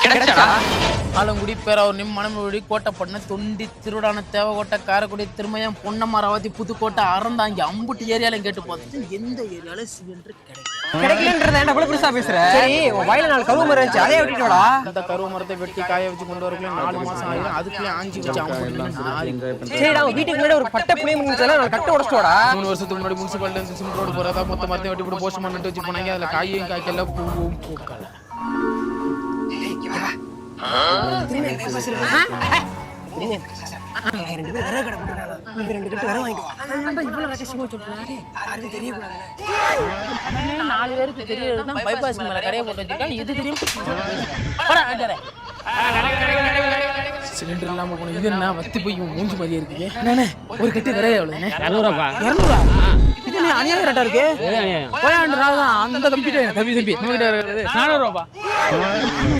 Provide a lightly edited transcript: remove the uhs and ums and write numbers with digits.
கிடைச்சா ஆலங்குடி பேராவூர் மணமொழி கோட்டைப்பட்டின தொண்டி திருவிடான தேவகோட்டை காரைக்குடி திருமயம் பொன்னமராவதி புதுக்கோட்டை அறந்தாங்கி அம்புட்டு ஏரியாலையும் கேட்டு பார்த்துட்டு எந்த ஏரியால சிலிண்டர் கிடைக்கலன்றத என்ன இவ்வளவு பெருசா பேசுற? சரி உன் வயல 4 கருவு மரம் இருந்துச்சு, அதையே வெட்டிட்டு வாடா. அந்த கருவு மரத்தை வெட்டி காய வச்சு கொண்டு வரக்குள்ள 4 மாசம் ஆயிரும். அதுக்குள்ளே ஆஞ்சி வச்சு அம்புட்டு. சரிடா உன் வீட்டுக்கு முன்னாடி ஒரு பட்டை புளிய முடிஞ்சல நான் கட்ட உடைச்சிட்டு வாடா. 3 வருஷத்துக்கு முன்னாடி முனிசிபாலிட்டி இருந்து சிம் ரோடு போறதா மொத்த மரத்தையும் வெட்டி போட்டு போஸ்ட் பண்ணிட்டு வச்சு போனாங்க. அதுல காயும் காய்க்கல பூவும் பூக்கல. நாலு பேருக்கு தெரியும் பைபாஸ் மேல கடையை போட்டு வச்சிருக்காங்க. இது தெரியும் சிலிண்டர் இல்லாம போன இது என்ன வத்தி போய் மூஞ்சி மாதிரியே இருக்கு. என்னண்ணே ஒரு கட்டி விரைய எவ்வளவுண்ணே? 200 இது அநியாயம் ரேட்டா இருக்கு. அந்த கம்ப்யூட்டர் தம்பி 400 ரூபா.